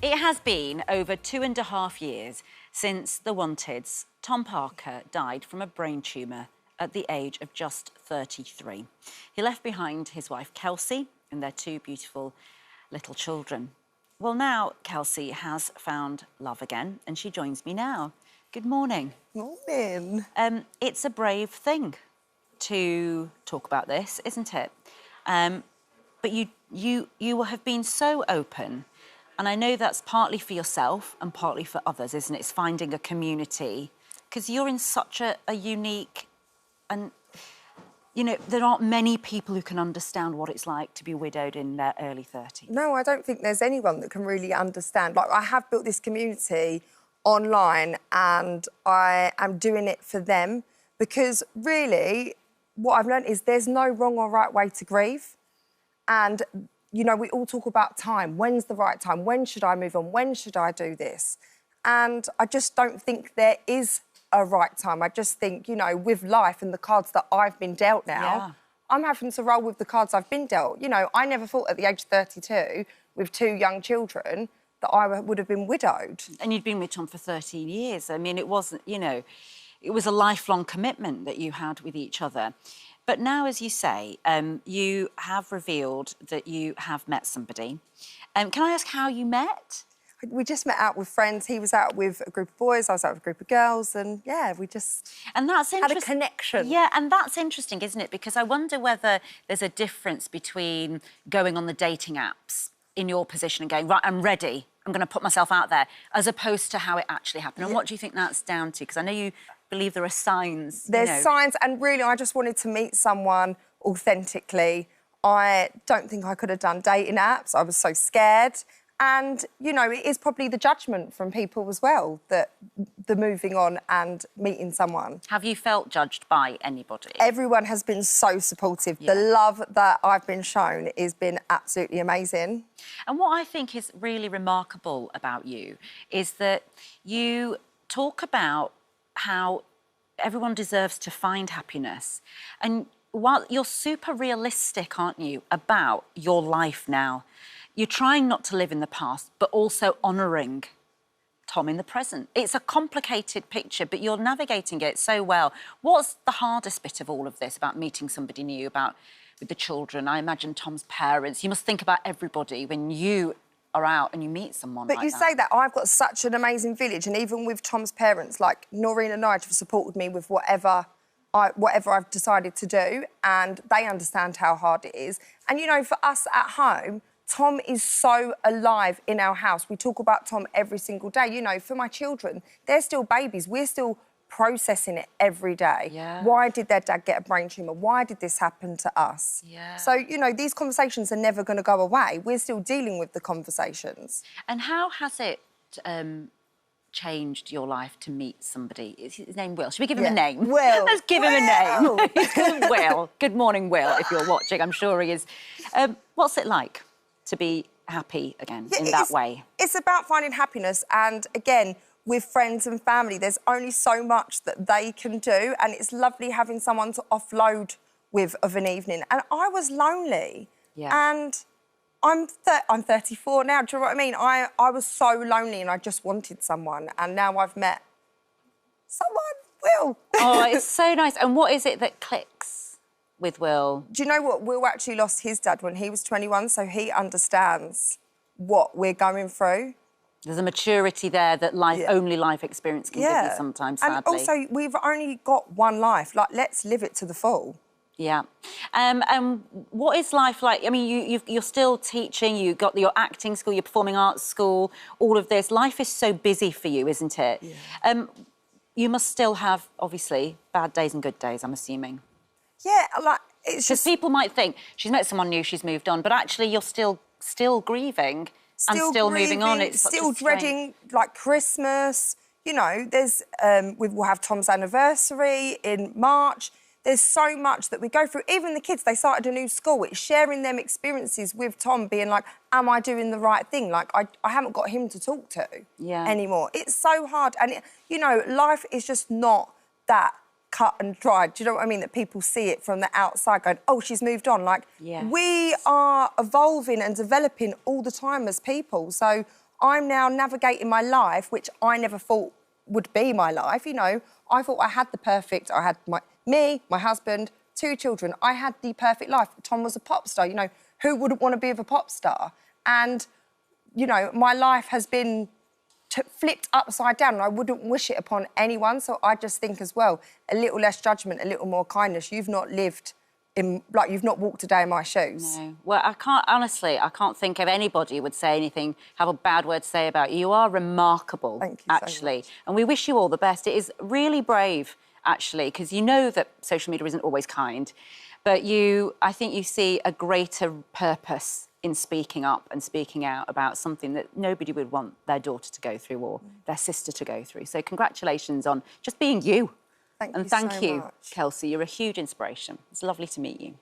It has been over 2.5 years since the Wanted's Tom Parker died from a brain tumour at the age of just 33. He left behind his wife Kelsey and their 2 beautiful little children. Well, now Kelsey has found love again and she joins me now. Good morning. Morning. It's a brave thing to talk about this, isn't it? But you have been so open, and I know that's partly for yourself and partly for others, isn't it? It's finding a community, because you're in such a unique, and you know, there aren't many people who can understand what it's like to be widowed in their early 30s. No, I don't think there's anyone that can really understand. Like, I have built this community online and I am doing it for them because really what I've learned is there's no wrong or right way to grieve. And, you know, we all talk about time. When's the right time? When should I move on? When should I do this? And I just don't think there is a right time. I just think, you know, with life and the cards that I've been dealt now, I'm having to roll with the cards I've been dealt. You know, I never thought at the age of 32, with 2 young children, that I would have been widowed. And you'd been with Tom for 13 years. I mean, it wasn't, you know, it was a lifelong commitment that you had with each other. But now, as you say, you have revealed that you have met somebody. Can I ask how you met? We just met out with friends. He was out with a group of boys, I was out with a group of girls, and, yeah, we just had a connection. Yeah, and that's interesting, isn't it? Because I wonder whether there's a difference between going on the dating apps in your position and going, right, I'm ready, I'm going to put myself out there, as opposed to how it actually happened. And what do you think that's down to? Because I know you believe there are signs. There's signs, and really, I just wanted to meet someone authentically. I don't think I could have done dating apps. I was so scared. And, you know, it is probably the judgment from people as well, that the moving on and meeting someone. Have you felt judged by anybody? Everyone has been so supportive. Yeah. The love that I've been shown has been absolutely amazing. And what I think is really remarkable about you is that you talk about how everyone deserves to find happiness. And while you're super realistic, aren't you, about your life now, you're trying not to live in the past, but also honouring Tom in the present. It's a complicated picture, but you're navigating it so well. What's the hardest bit of all of this about meeting somebody new, with the children? I imagine Tom's parents. You must think about everybody when you are out and you meet someone like that. But you say that, I've got such an amazing village, and even with Tom's parents, like Noreen and Nigel, have supported me with whatever I've decided to do, and they understand how hard it is. And, you know, for us at home, Tom is so alive in our house. We talk about Tom every single day. You know, for my children, they're still babies. We're still processing it every day. Yeah. Why did their dad get a brain tumour? Why did this happen to us? Yeah. So, you know, these conversations are never going to go away. We're still dealing with the conversations. And how has it changed your life to meet somebody? Is his name Will? Should we give him a name? Will. Let's give him a name. Let's give him Will. Good morning, Will, if you're watching. I'm sure he is. What's it like to be happy again in that way? It's about finding happiness, and again, with friends and family, there's only so much that they can do, and it's lovely having someone to offload with of an evening. And I was lonely, and I'm 34 now, do you know what I mean? I was so lonely and I just wanted someone, and now I've met someone, Will. Oh, it's so nice. And what is it that clicks with Will? Do you know what? Will actually lost his dad when he was 21, so he understands what we're going through. There's a maturity there that only life experience can give you sometimes, sadly. And also, we've only got one life. Like, let's live it to the full. Yeah. And what is life like? I mean, you're still teaching, you've got your acting school, your performing arts school, all of this. Life is so busy for you, isn't it? Yeah. You must still have, obviously, bad days and good days, I'm assuming. Yeah, like, it's just... Because people might think, she's met someone new, she's moved on, but actually you're still grieving and still moving on. It's still dreading, like, Christmas. You know, there's... we'll have Tom's anniversary in March. There's so much that we go through. Even the kids, they started a new school. It's sharing them experiences with Tom, being like, am I doing the right thing? Like, I haven't got him to talk to anymore. It's so hard. And, you know, life is just not that cut and dried. Do you know what I mean? That people see it from the outside going, oh, she's moved on. Like, we are evolving and developing all the time as people. So I'm now navigating my life, which I never thought would be my life. You know, I thought I had I had my husband, 2 children. I had the perfect life. Tom was a pop star. You know, who wouldn't want to be with a pop star? And, you know, my life has been flipped upside down, and I wouldn't wish it upon anyone. So I just think as well, a little less judgment, a little more kindness. You've not lived you've not walked a day in my shoes. No. Well, I can't think of anybody who would say anything, have a bad word to say about you. You are remarkable, Thank you actually. so much. And we wish you all the best. It is really brave, actually, because you know that social media isn't always kind. But I think you see a greater purpose in speaking up and speaking out about something that nobody would want their daughter to go through or their sister to go through. So congratulations on just being you. Thank and you thank so you, much. Kelsey. You're a huge inspiration. It's lovely to meet you.